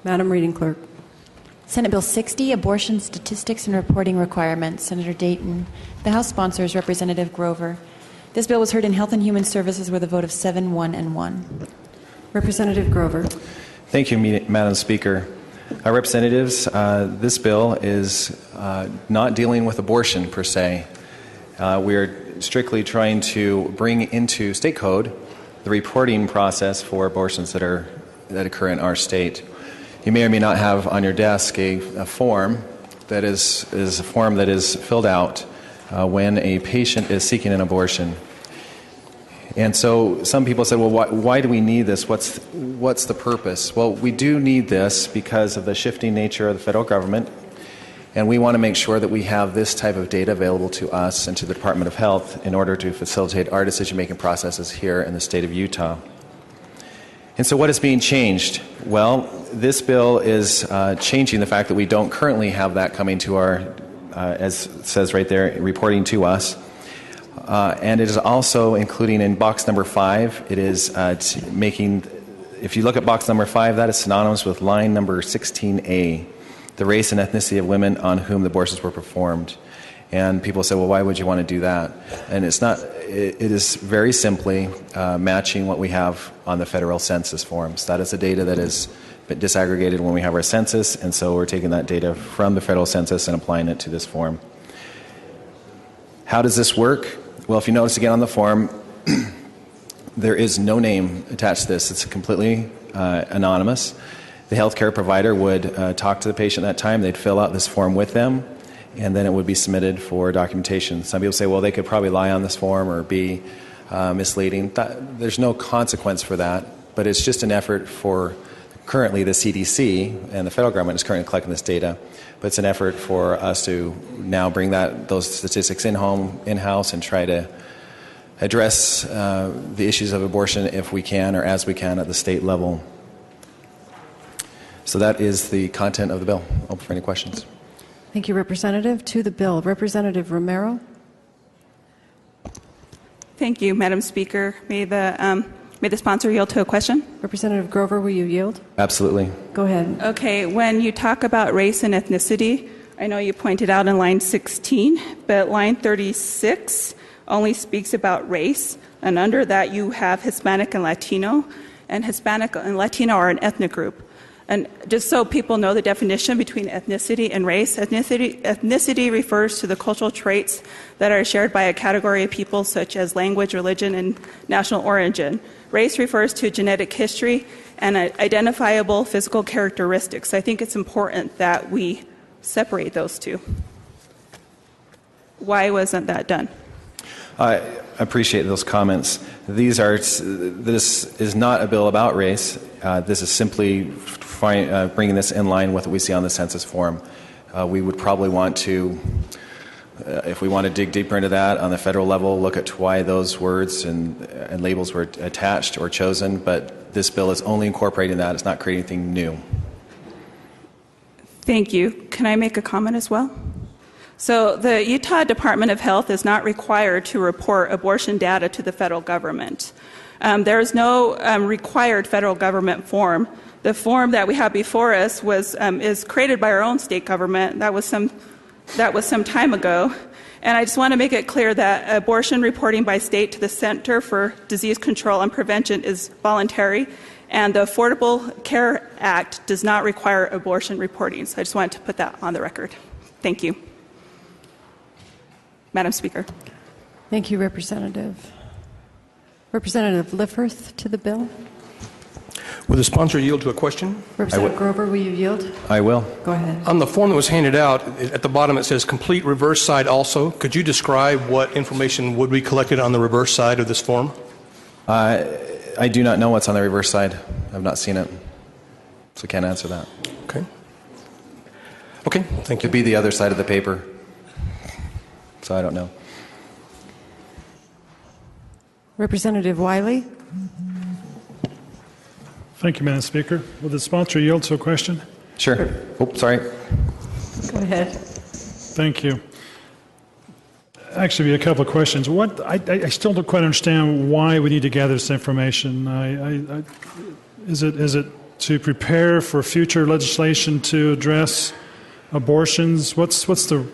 Madam Reading Clerk. Senate Bill 60, Abortion Statistics and Reporting Requirements, Senator Dayton. The House sponsor is Representative Grover. This bill was heard in Health and Human Services with a vote of 7-1 and 1. Representative Grover. Thank you, Madam Speaker. Representatives, this bill is not dealing with abortion per se. We are strictly trying to bring into state code the reporting process for abortions that occur in our state. You may or may not have on your desk a form that is a form that is filled out when a patient is seeking an abortion. And so some people said, well, why do we need this? What's the purpose? Well, we do need this because of the shifting nature of the federal government, and we want to make sure that we have this type of data available to us and to the Department of Health in order to facilitate our decision-making processes here in the state of Utah. And so what is being changed? Well, this bill is changing the fact that we don't currently have that coming to our, as it says right there, reporting to us. And it is also including in box number 5, it is making, if you look at box number 5, that is synonymous with line number 16A, the race and ethnicity of women on whom the abortions were performed. And people say, well, why would you want to do that? And it's not, it is very simply matching what we have on the federal census forms. That is the data that is disaggregated when we have our census, and so we're taking that data from the federal census and applying it to this form. How does this work? Well, if you notice again on the form, there is no name attached to this. It's completely anonymous. The healthcare provider would talk to the patient at that time. They'd fill out this form with them, and then it would be submitted for documentation. Some people say, well, they could probably lie on this form or be misleading. There's no consequence for that, but it's just an effort for currently the CDC, and the federal government is currently collecting this data, but it's an effort for us to now bring those statistics in-house and try to address the issues of abortion if we can or as we can at the state level. So that is the content of the bill. Open for any questions. Thank you, Representative. To the bill, Representative Romero. Thank you, Madam Speaker. May the sponsor yield to a question? Representative Grover, will you yield? Absolutely. Go ahead. Okay, when you talk about race and ethnicity, I know you pointed out in line 16, but line 36 only speaks about race, and under that you have Hispanic and Latino, and Hispanic and Latino are an ethnic group. And just so people know the definition between ethnicity and race, ethnicity refers to the cultural traits that are shared by a category of people such as language, religion, and national origin. Race refers to genetic history and identifiable physical characteristics. I think it's important that we separate those two. Why wasn't that done? I appreciate those comments. This is not a bill about race. This is simply bringing this in line with what we see on the census form. We would probably want to, if we want to dig deeper into that on the federal level, look at why those words and labels were attached or chosen, but this bill is only incorporating that. It's not creating anything new. Thank you. Can I make a comment as well? So the Utah Department of Health is not required to report abortion data to the federal government. There is no required federal government form. The form that we have before us is created by our own state government. That was some time ago. And I just want to make it clear that abortion reporting by state to the Center for Disease Control and Prevention is voluntary, and the Affordable Care Act does not require abortion reporting. So I just wanted to put that on the record. Thank you. Madam Speaker. Thank you, Representative. Representative Lifforth to the bill. Will the sponsor yield to a question? Representative Grover, will you yield? I will. Go ahead. On the form that was handed out, at the bottom it says complete reverse side also. Could you describe what information would be collected on the reverse side of this form? I do not know what's on the reverse side. I've not seen it, so can't answer that. Okay. Okay, thank you. Could be the other side of the paper, so I don't know. Representative Wiley. Thank you, Madam Speaker. Will the sponsor yield to a question? Sure. Oh, sorry. Go ahead. Thank you. Actually, a couple of questions. I still don't quite understand why we need to gather this information. Is it to prepare for future legislation to address abortions? What's the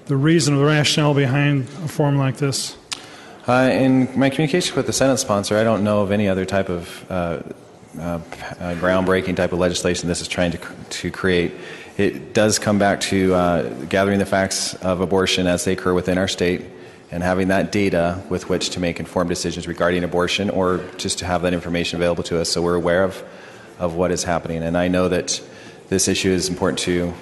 reason or the rationale behind a form like this? In my communication with the Senate sponsor, I don't know of any other type of groundbreaking type of legislation this is trying to create. It does come back to gathering the facts of abortion as they occur within our state and having that data with which to make informed decisions regarding abortion, or just to have that information available to us so we're aware of what is happening. And I know that this issue is important to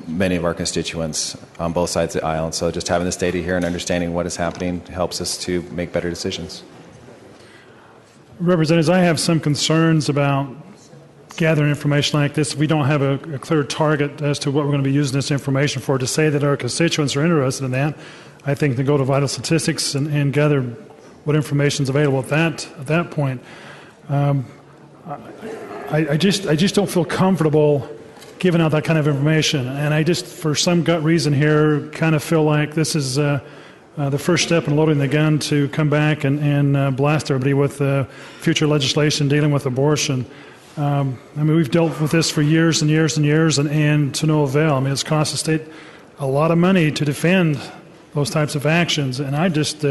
many of our constituents on both sides of the aisle. And so just having this data here and understanding what is happening helps us to make better decisions. Representatives, I have some concerns about gathering information like this. We don't have a clear target as to what we're going to be using this information for. To say that our constituents are interested in that, I think to go to Vital Statistics and gather what information is available at that point. I just don't feel comfortable giving out that kind of information, and I just, for some gut reason here, kind of feel like this is the first step in loading the gun to come back and blast everybody with future legislation dealing with abortion. I mean, we've dealt with this for years and years and years, and to no avail. I mean, it's cost the state a lot of money to defend those types of actions, and I just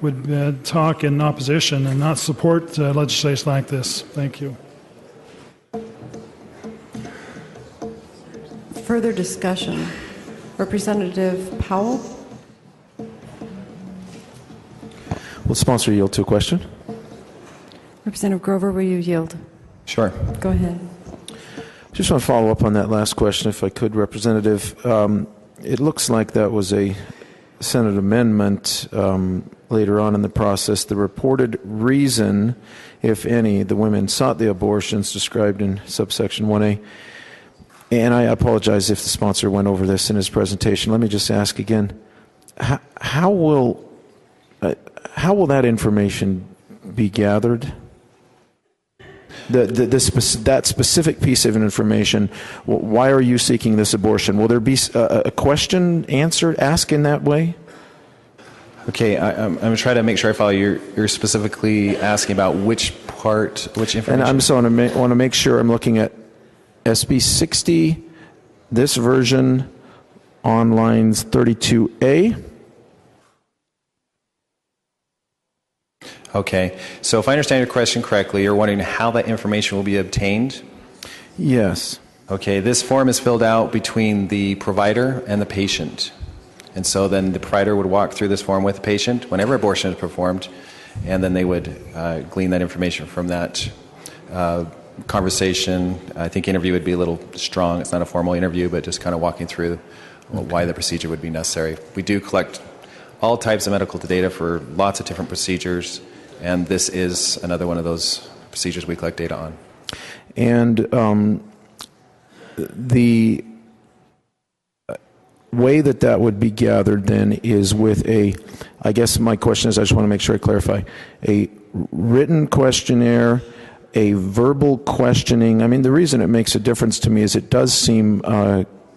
would talk in opposition and not support legislation like this. Thank you. Further discussion. Representative Powell? Will the sponsor yield to a question? Representative Grover, will you yield? Sure. Go ahead. Just want to follow up on that last question, if I could, Representative. It looks like that was a Senate amendment later on in the process. The reported reason, if any, the women sought the abortions described in subsection 1A. And I apologize if the sponsor went over this in his presentation. Let me just ask again, how will that information be gathered? That specific piece of information, why are you seeking this abortion? Will there be a question asked in that way? Okay, I'm going to try to make sure I follow. You're specifically asking about which information? And I'm so want to make sure I'm looking at SB 60, this version on lines 32A. Okay, so if I understand your question correctly, you're wondering how that information will be obtained? Yes. Okay, this form is filled out between the provider and the patient. And so then the provider would walk through this form with the patient whenever abortion is performed, and then they would glean that information from that conversation. I think interview would be a little strong. It's not a formal interview, but just kind of walking through why the procedure would be necessary. We do collect all types of medical data for lots of different procedures, and this is another one of those procedures we collect data on. And the way that would be gathered then is with I guess my question is, I just want to make sure I clarify, a written questionnaire, a verbal questioning. I mean, the reason it makes a difference to me is it does seem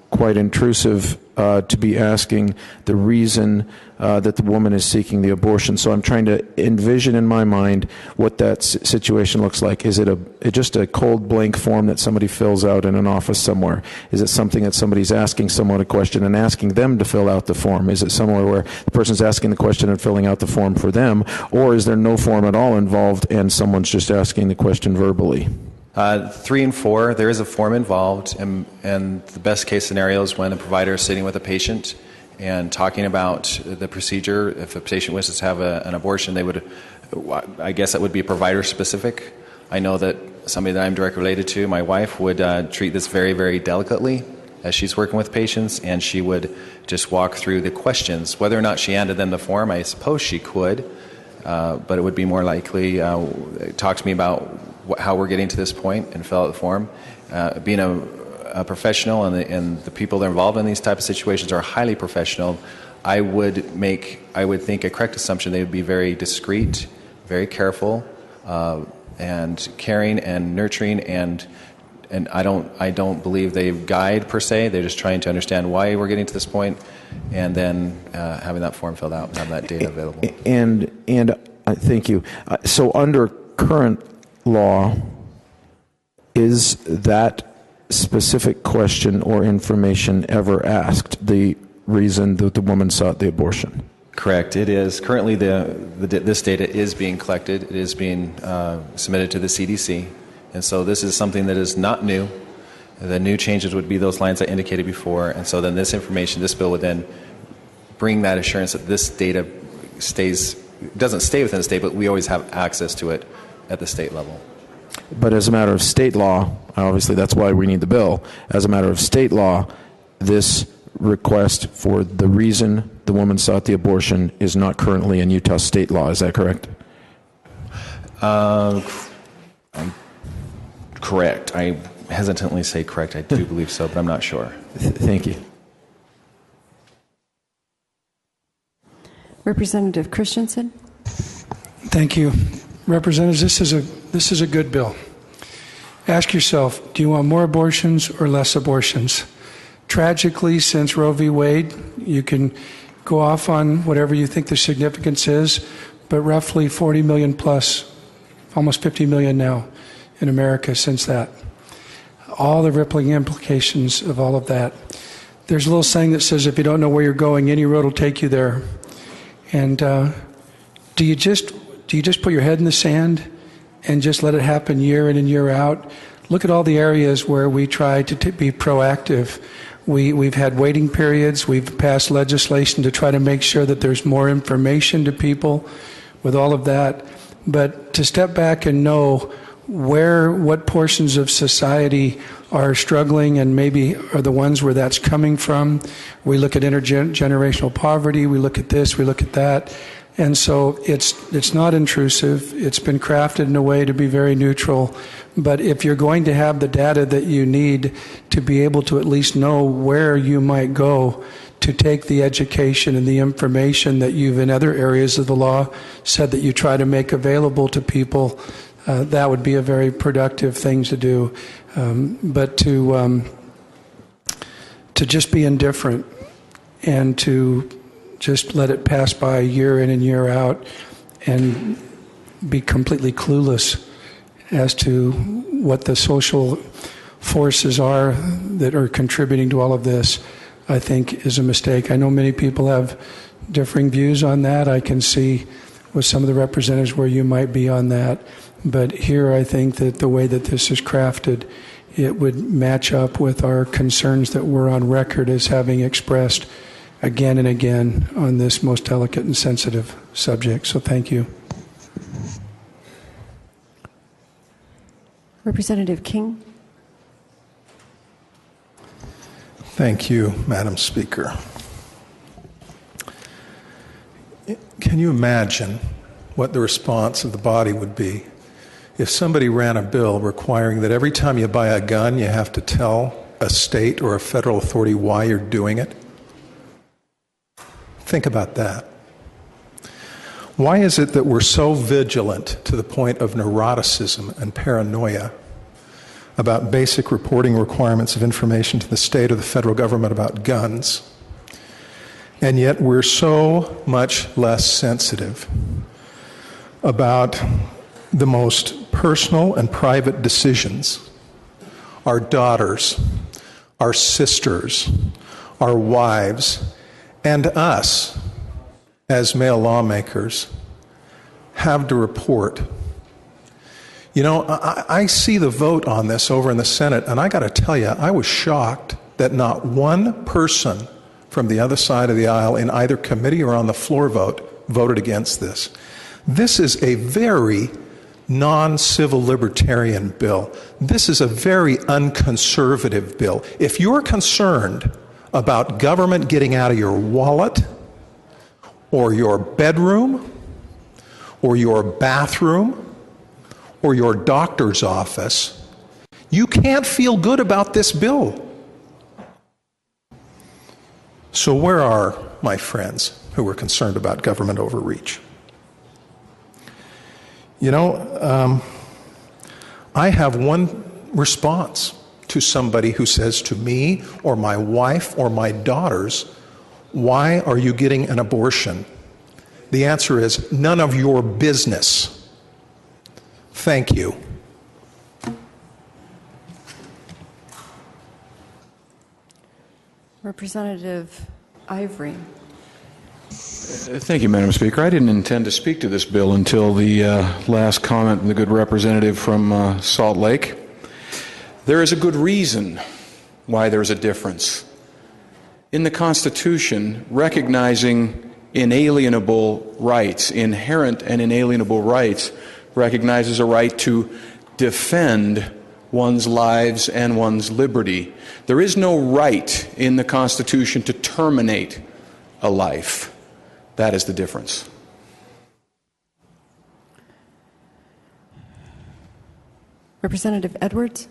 quite intrusive to be asking the reason that the woman is seeking the abortion. So I'm trying to envision in my mind what that situation looks like. Is it just a cold blank form that somebody fills out in an office somewhere? Is it something that somebody's asking someone a question and asking them to fill out the form? Is it somewhere where the person's asking the question and filling out the form for them? Or is there no form at all involved and someone's just asking the question verbally? 3 and 4, there is a form involved, and the best case scenario is when the provider is sitting with a patient and talking about the procedure. If a patient wishes to have an abortion, I guess that would be provider specific. I know that somebody that I'm directly related to, my wife, would treat this very, very delicately as she's working with patients, and she would just walk through the questions. Whether or not she handed them the form, I suppose she could, but it would be more likely talk to me about how we're getting to this point and fill out the form. Being a professional and the people that are involved in these type of situations are highly professional, I would think a correct assumption they would be very discreet, very careful, and caring and nurturing, and I don't believe they guide per se. They're just trying to understand why we're getting to this point, and then having that form filled out and have that data available. And thank you. So under current law, is that specific question or information ever asked, the reason that the woman sought the abortion? Correct. It is. Currently, this data is being collected. It is being submitted to the CDC. And so this is something that is not new. The new changes would be those lines I indicated before. And so then this information, this bill would then bring that assurance that this data doesn't stay within the state, but we always have access to it at the state level. But as a matter of state law, obviously that's why we need the bill, as a matter of state law, this request for the reason the woman sought the abortion is not currently in Utah state law. Is that correct? Correct. I hesitantly say correct. I do believe so, but I'm not sure. Thank you. Representative Christensen. Thank you. Representatives, this is a good bill. Ask yourself, do you want more abortions or less abortions? Tragically, since Roe v. Wade, you can go off on whatever you think the significance is, but roughly 40 million plus, almost 50 million now in America since that. All the rippling implications of all of that. There's a little saying that says, if you don't know where you're going, any road will take you there. And do you just put your head in the sand and just let it happen year in and year out? Look at all the areas where we try to be proactive. We've had waiting periods. We've passed legislation to try to make sure that there's more information to people with all of that. But to step back and know what portions of society are struggling and maybe are the ones where that's coming from. We look at intergenerational poverty. We look at this. We look at that. And so it's not intrusive. It's been crafted in a way to be very neutral. But if you're going to have the data that you need to be able to at least know where you might go to take the education and the information that you've in other areas of the law said that you try to make available to people, that would be a very productive thing to do. But to just be indifferent and to just let it pass by year in and year out and be completely clueless as to what the social forces are that are contributing to all of this, I think is a mistake. I know many people have differing views on that. I can see with some of the representatives where you might be on that. But here I think that the way that this is crafted, it would match up with our concerns that we're on record as having expressed again and again on this most delicate and sensitive subject. So thank you. Representative King. Thank you, Madam Speaker. Can you imagine what the response of the body would be if somebody ran a bill requiring that every time you buy a gun, you have to tell a state or a federal authority why you're doing it? Think about that. Why is it that we're so vigilant to the point of neuroticism and paranoia about basic reporting requirements of information to the state or the federal government about guns, and yet we're so much less sensitive about the most personal and private decisions our daughters, our sisters, our wives, and us as male lawmakers have to report? You know, I see the vote on this over in the Senate, and I got to tell you, I was shocked that not one person from the other side of the aisle in either committee or on the floor voted against this. This is a very non-civil libertarian bill. This is a very unconservative bill. If you're concerned about government getting out of your wallet or your bedroom or your bathroom or your doctor's office, you can't feel good about this bill. So where are my friends who are concerned about government overreach? You know, I have one response to somebody who says to me or my wife or my daughters, "Why are you getting an abortion?" The answer is, none of your business. Thank you. Representative Ivory. Thank you, Madam Speaker. I didn't intend to speak to this bill until the last comment from the good representative from Salt Lake. There is a good reason why there's a difference. In the Constitution, recognizing inalienable rights, inherent and inalienable rights, recognizes a right to defend one's lives and one's liberty. There is no right in the Constitution to terminate a life. That is the difference. Representative Edwards.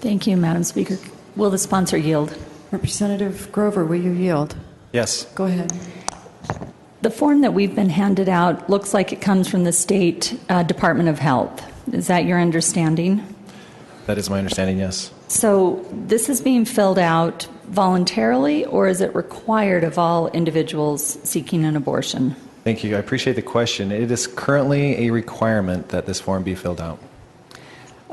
Thank you, Madam Speaker. Will the sponsor yield? Representative Grover, will you yield? Yes. Go ahead. The form that we've been handed out looks like it comes from the State Department of Health. Is that your understanding? That is my understanding, yes. So this is being filled out voluntarily, or is it required of all individuals seeking an abortion? Thank you. I appreciate the question. It is currently a requirement that this form be filled out.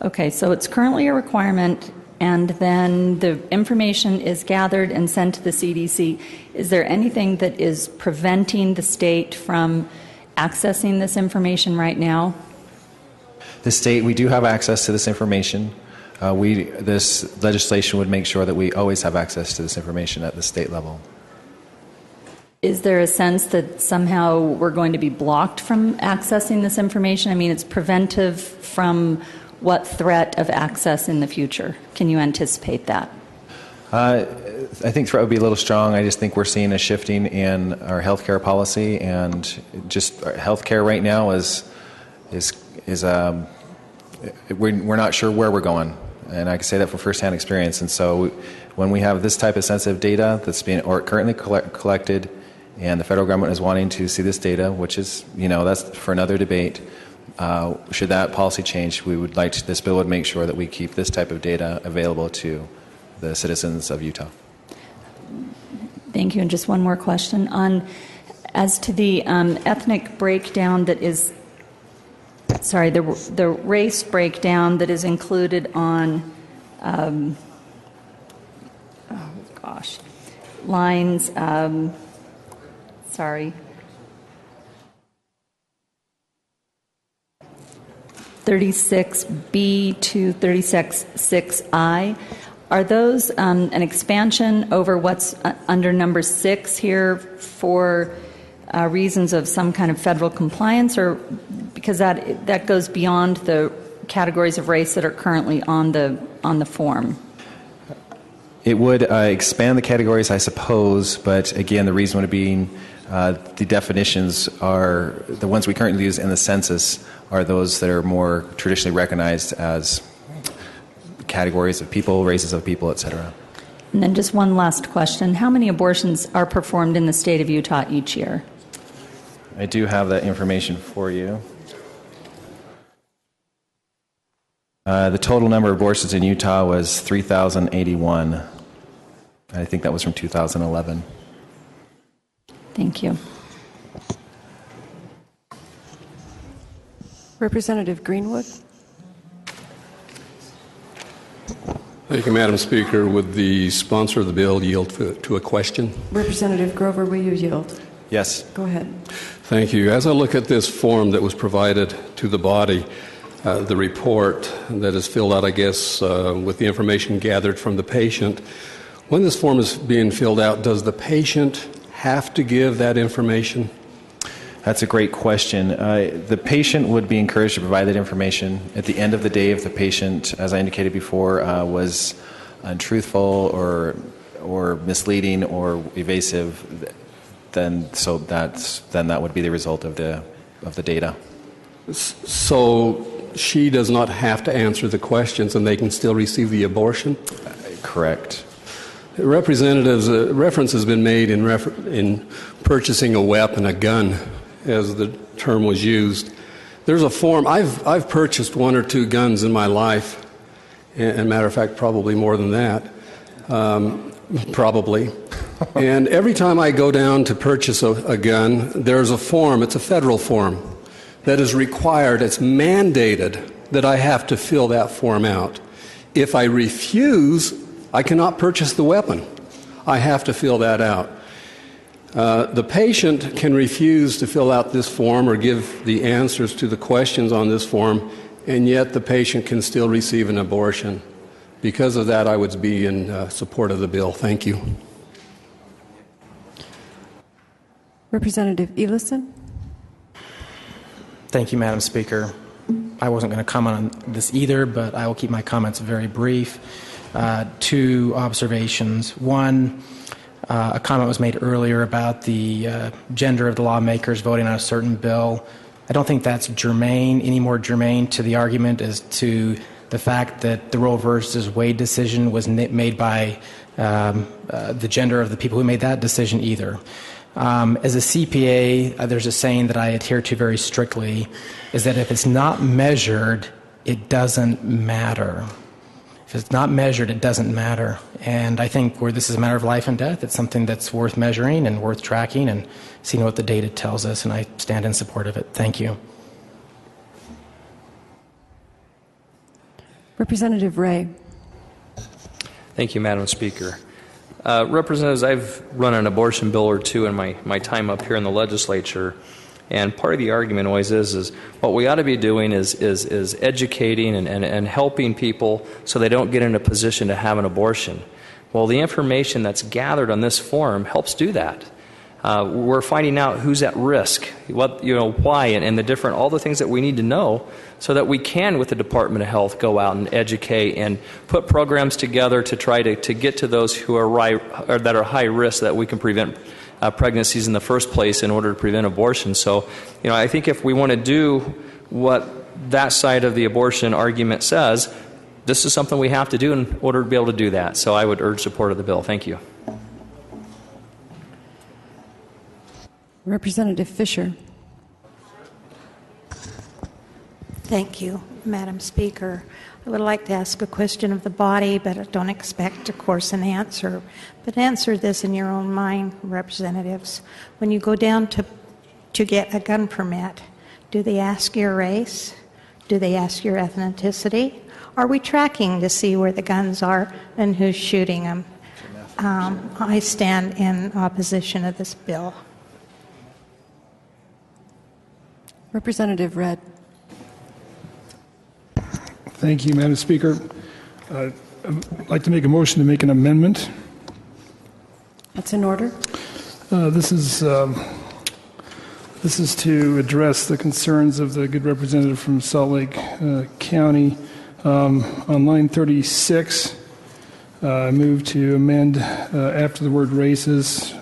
Okay, so it's currently a requirement, and then the information is gathered and sent to the CDC. Is there anything that is preventing the state from accessing this information right now? The state, we do have access to this information. This legislation would make sure that we always have access to this information at the state level. Is there a sense that somehow we're going to be blocked from accessing this information? I mean, it's preventive from what threat of access in the future? Can you anticipate that? I think threat would be a little strong. I just think we're seeing a shifting in our healthcare policy, and just healthcare right now we're not sure where we're going, and I can say that from firsthand experience. And so, when we have this type of sensitive data that's being currently collected, and the federal government is wanting to see this data, which is that's for another debate. Should that policy change, we would like this bill would make sure that we keep this type of data available to the citizens of Utah. Thank you. And just one more question as to the ethnic breakdown that is, the race breakdown that is included on, lines, 36B to 36I. Are those an expansion over what's under number 6 here for reasons of some kind of federal compliance, or because that goes beyond the categories of race that are currently on the form? It would expand the categories, I suppose, but again, the reason would be the definitions are the ones we currently use in the census are those that are more traditionally recognized as categories of people, races of people, etc. And then just one last question. How many abortions are performed in the state of Utah each year? I do have that information for you. The total number of abortions in Utah was 3,081. I think that was from 2011. Thank you. Representative Greenwood. Thank you, Madam Speaker. Would the sponsor of the bill yield to a question? Representative Grover, will you yield? Yes. Go ahead. Thank you. As I look at this form that was provided to the body, the report that is filled out, I guess, with the information gathered from the patient, when this form is being filled out, does the patient have to give that information? That's a great question. The patient would be encouraged to provide that information. At the end of the day, if the patient, as I indicated before, was untruthful or misleading or evasive, then that would be the result of the data. So she does not have to answer the questions, and they can still receive the abortion? Correct. Representatives, reference has been made in purchasing a weapon, a gun, as the term was used. There's a form. I've purchased 1 or 2 guns in my life, and matter of fact, probably more than that, probably. And every time I go down to purchase a gun, there's a form. It's a federal form that is required. It's mandated that I have to fill that form out. If I refuse I cannot purchase the weapon. I have to fill that out. The patient can refuse to fill out this form or give the answers to the questions on this form, and yet the patient can still receive an abortion. Because of that, I would be in support of the bill. Thank you. Representative Elison. Thank you, Madam Speaker. I wasn't going to comment on this either, but I will keep my comments very brief. Two observations. One, a comment was made earlier about the gender of the lawmakers voting on a certain bill. I don't think that's germane, any more germane to the argument as to the fact that the Roe versus Wade decision was made by the gender of the people who made that decision either. As a CPA, there's a saying that I adhere to very strictly, is that if it's not measured, it doesn't matter. If it's not measured, it doesn't matter. And I think where this is a matter of life and death, it's something that's worth measuring and worth tracking and seeing what the data tells us, and I stand in support of it. Thank you. Representative Ray. Thank you, Madam Speaker. Representatives, I've run an abortion bill or two in my time up here in the legislature, and part of the argument always is what we ought to be doing is educating and helping people so they don't get in a position to have an abortion. Well, the information that's gathered on this form helps do that. We're finding out who's at risk, why, and the different, all the things that we need to know so that we can, with the Department of Health, go out and educate and put programs together to try to get to those who are that are high risk so that we can prevent pregnancies in the first place in order to prevent abortion. So, I think if we want to do what that side of the abortion argument says, this is something we have to do in order to be able to do that. So I would urge support of the bill. Thank you. Representative Fisher. Thank you, Madam Speaker. I would like to ask a question of the body, but I don't expect, of course, an answer. But answer this in your own mind, representatives. When you go down to get a gun permit, do they ask your race? Do they ask your ethnicity? Are we tracking to see where the guns are and who's shooting them? I stand in opposition of this bill. Representative Redd. Thank you, Madam Speaker. I'd like to make a motion to make an amendment. That's in order. This is to address the concerns of the good representative from Salt Lake County. On line 36, I move to amend after the word races,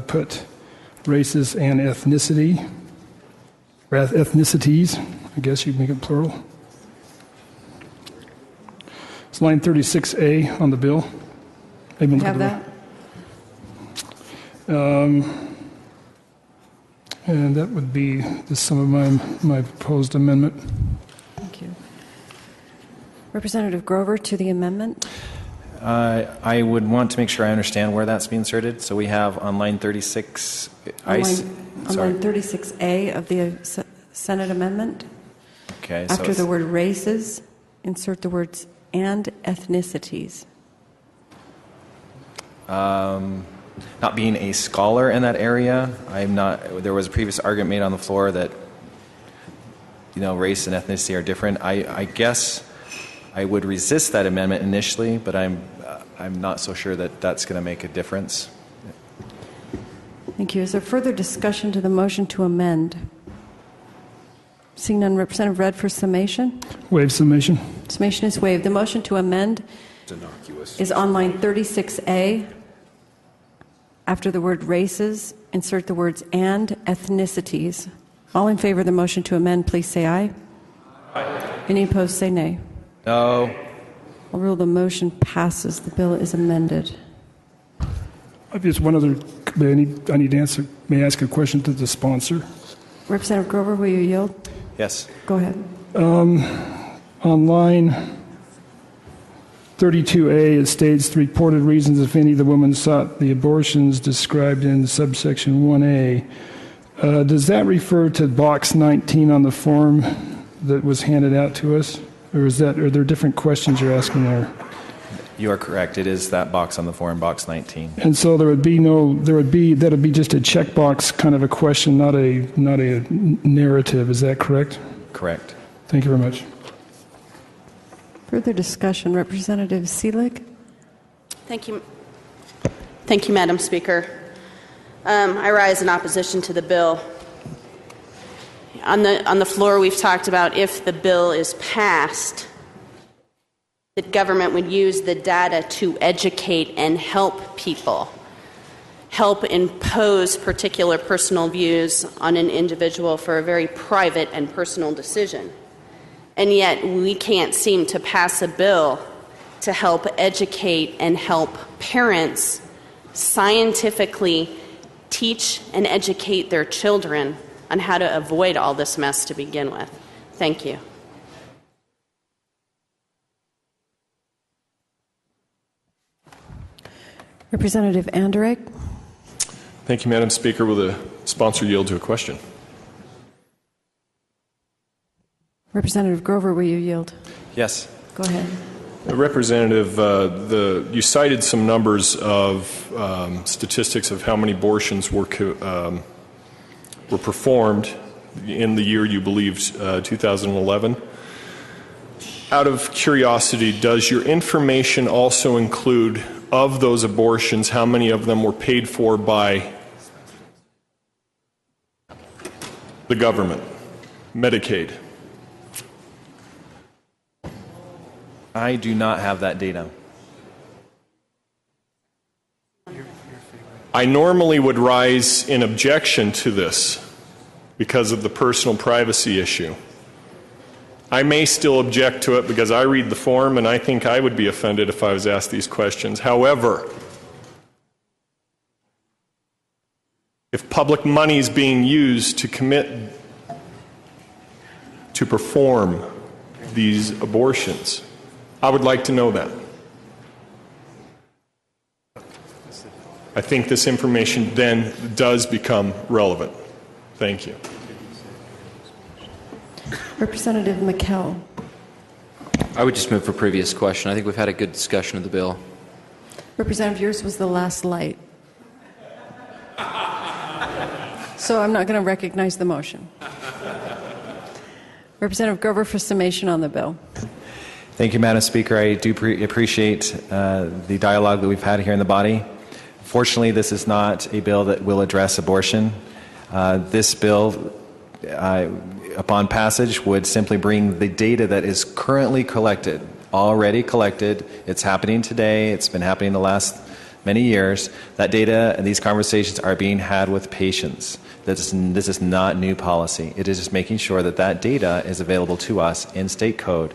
put races and ethnicity. Ethnicities, I guess you'd make it plural. It's line 36A on the bill. You have that? And that would be the sum of my proposed amendment. Thank you. Representative Grover to the amendment. I would want to make sure I understand where that's being inserted. So we have on line 36, on line 36A of the Senate amendment. Okay. After the word races, insert the words and ethnicities. Not being a scholar in that area, I'm not. There was a previous argument made on the floor that race and ethnicity are different. I guess I would resist that amendment initially, but I'm not so sure that that's going to make a difference. Thank you. Is there further discussion to the motion to amend? Seeing none, Representative Redd for summation. Waive summation. Summation is waived. The motion to amend is on line 36A. After the word races, insert the words and ethnicities. All in favor of the motion to amend, please say aye. Aye. Any opposed, say nay. No. I'll rule the motion passes. The bill is amended. I've just one other. I need to answer. May I ask a question to the sponsor? Representative Grover, will you yield? Yes. Go ahead. On line 32A, it states the reported reasons, if any, the woman sought the abortions described in subsection 1A. Does that refer to box 19 on the form that was handed out to us? Or are there different questions you're asking there? You are correct. It is that box on the form, box 19. And so that'd be just a checkbox kind of a question, not a narrative. Is that correct? Correct. Thank you very much. Further discussion, Representative Seelig. Thank you. Thank you, Madam Speaker. I rise in opposition to the bill. On the floor, we've talked about if the bill is passed, that government would use the data to educate and help people, help impose particular personal views on an individual for a very private and personal decision. And yet we can't seem to pass a bill to help educate and help parents scientifically teach and educate their children on how to avoid all this mess to begin with. Thank you. Representative Anderegg. Thank you, Madam Speaker. Will the sponsor yield to a question? Representative Grover, will you yield? Yes. Go ahead. Representative, you cited some numbers of statistics of how many abortions were performed in the year you believed 2011. Out of curiosity, does your information also include, of those abortions, how many of them were paid for by the government, Medicaid? I do not have that data. I normally would rise in objection to this because of the personal privacy issue. I may still object to it because I read the form and I think I would be offended if I was asked these questions. However, if public money is being used to perform these abortions, I would like to know that. I think this information then does become relevant. Thank you. Representative McKell. I would just move for previous question. I think we've had a good discussion of the bill. Representative, yours was the last light. So I'm not going to recognize the motion. Representative Grover for summation on the bill. Thank you, Madam Speaker. I do appreciate the dialogue that we've had here in the body. Fortunately, this is not a bill that will address abortion. This bill, upon passage, would simply bring the data that is currently collected, already collected. It's happening today. It's been happening the last many years. That data and these conversations are being had with patients. This is not new policy. It is just making sure that that data is available to us in state code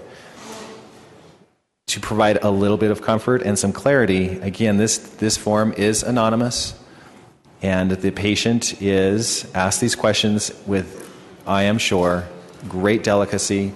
to provide a little bit of comfort and some clarity. Again, this form is anonymous, and the patient is asked these questions with, I am sure, great delicacy,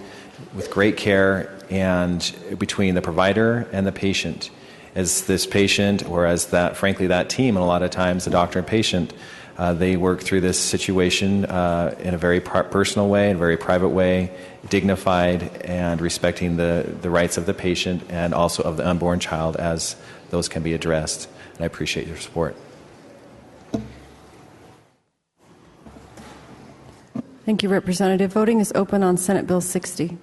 with great care, and between the provider and the patient. As this patient, or as that, frankly, that team, and a lot of times the doctor and patient, they work through this situation in a very personal way, in a very private way, dignified and respecting the rights of the patient and also of the unborn child as those can be addressed. And I appreciate your support. Thank you, Representative. Voting is open on Senate Bill 60.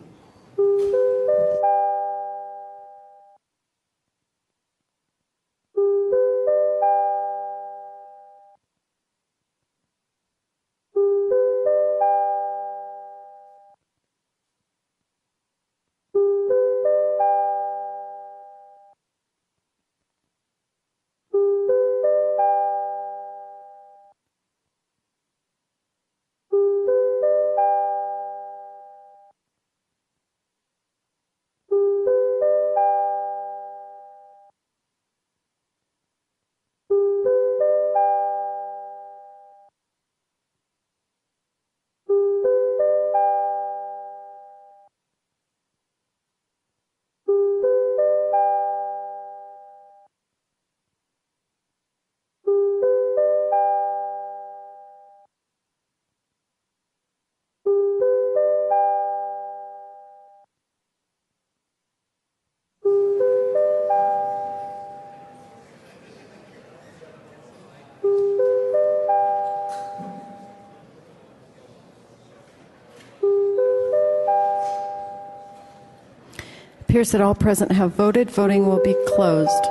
appears that all present have voted. Voting will be closed.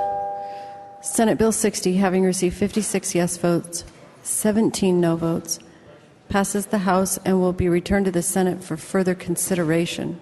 Senate Bill 60, having received 56 yes votes, 17 no votes, passes the House and will be returned to the Senate for further consideration.